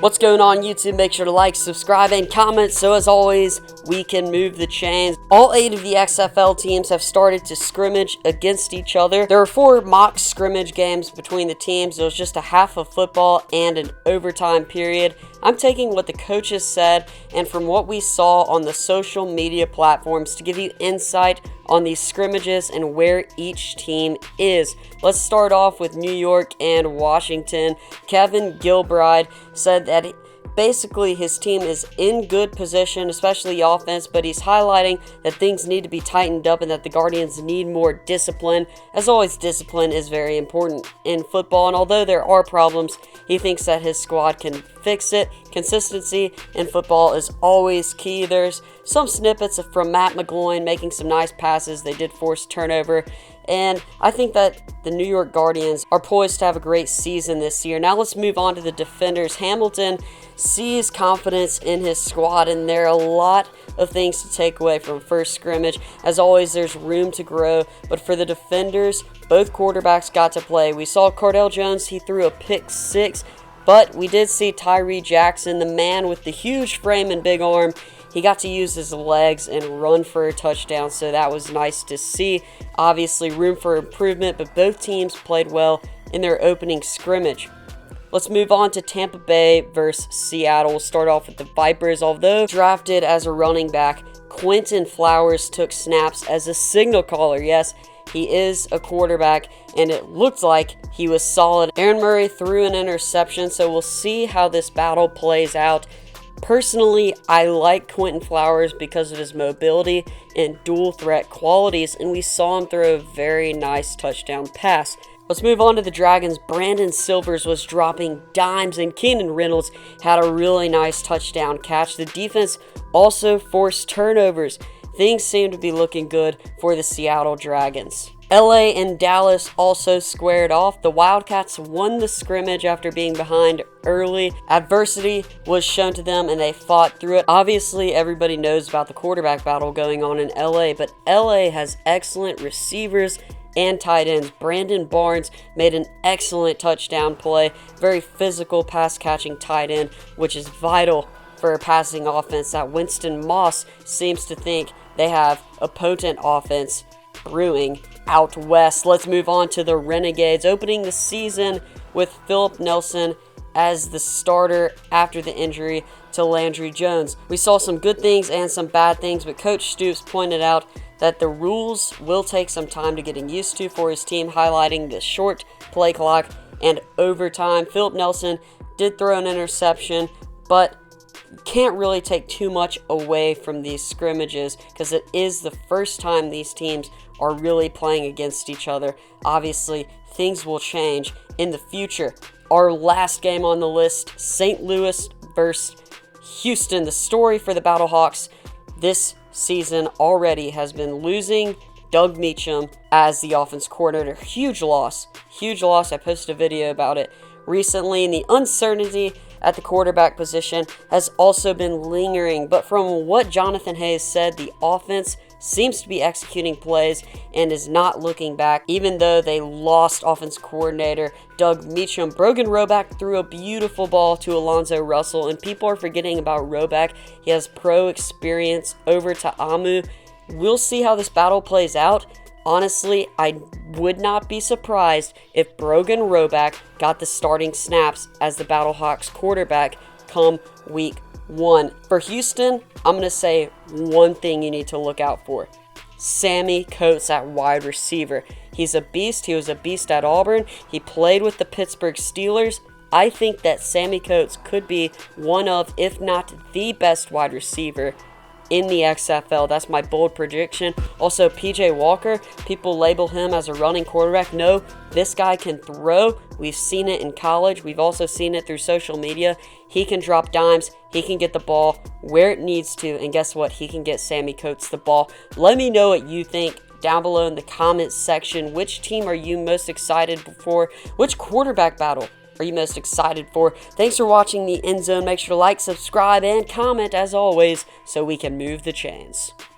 What's going on, YouTube? Make sure to like, subscribe, and comment so as always we can move the chains. All 8 of the XFL teams have started to scrimmage against each other. There are 4 mock scrimmage games between the teams. It was just a half of football and an overtime period. I'm taking what the coaches said and from what we saw on the social media platforms to give you insight on these scrimmages and where each team is. Let's start off with New York and Washington. Kevin Gilbride said that basically his team is in good position, especially offense, but he's highlighting that things need to be tightened up and that the Guardians need more discipline. As always, discipline is very important in football, and although there are problems, he thinks that his squad can fix it. Consistency in football is always key. There's some snippets from Matt McGloin making some nice passes. They did force turnover, and I think that the New York Guardians are poised to have a great season this year. Now let's move on to the defenders. Hamilton sees confidence in his squad, and there are a lot of things to take away from first scrimmage. As always, there's room to grow, but for the defenders, both quarterbacks got to play. We saw Cardell Jones, he threw a pick 6, but we did see Tyree Jackson, the man with the huge frame and big arm. He got to use his legs and run for a touchdown, so that was nice to see. Obviously, room for improvement, but both teams played well in their opening scrimmage. Let's move on to Tampa Bay versus Seattle. We'll start off with the Vipers. Although drafted as a running back, Quentin Flowers took snaps as a signal caller. Yes, he is a quarterback, and it looked like he was solid. Aaron Murray threw an interception, so we'll see how this battle plays out. Personally, I like Quentin Flowers because of his mobility and dual threat qualities, and we saw him throw a very nice touchdown pass. Let's move on to the Dragons. Brandon Silvers was dropping dimes, and Keenan Reynolds had a really nice touchdown catch. The defense also forced turnovers. Things seem to be looking good for the Seattle Dragons. LA and Dallas also squared off. The Wildcats won the scrimmage after being behind early. Adversity was shown to them and they fought through it. Obviously, everybody knows about the quarterback battle going on in LA, but LA has excellent receivers and tight ends. Brandon Barnes made an excellent touchdown play. Very physical pass-catching tight end, which is vital for a passing offense that Winston Moss seems to think they have a potent offense brewing out west. Let's move on to the Renegades, opening the season with Philip Nelson as the starter after the injury to Landry Jones. We saw some good things and some bad things, but Coach Stoops pointed out that the rules will take some time to getting used to for his team, highlighting the short play clock and overtime. Philip Nelson did throw an interception, but can't really take too much away from these scrimmages because it is the first time these teams are really playing against each other. Obviously, things will change in the future. Our last game on the list, St. Louis versus Houston. The story for the Battlehawks this season already has been losing Doug Meacham as the offense coordinator. Huge loss. Huge loss. I posted a video about it recently, and the uncertainty at the quarterback position has also been lingering. But from what Jonathan Hayes said, the offense seems to be executing plays and is not looking back, even though they lost offense coordinator Doug Meacham. Brogan Roback threw a beautiful ball to Alonzo Russell, and people are forgetting about Roback. He has pro experience over to Amu. We'll see how this battle plays out. Honestly, I would not be surprised if Brogan Roback got the starting snaps as the Battlehawks quarterback come week 1. For Houston, I'm going to say one thing you need to look out for. Sammy Coates at wide receiver. He's a beast. He was a beast at Auburn. He played with the Pittsburgh Steelers. I think that Sammy Coates could be one of, if not the best wide receiver in the XFL. That's my bold prediction. Also, PJ Walker, people label him as a running quarterback. No, this guy can throw. We've seen it in college. We've also seen it through social media. He can drop dimes. He can get the ball where it needs to. And guess what? He can get Sammy Coates the ball. Let me know what you think down below in the comments section. Which team are you most excited for? Which quarterback battle are you most excited for? Thanks for watching the End Zone. Make sure to like, subscribe, and comment as always so we can move the chains.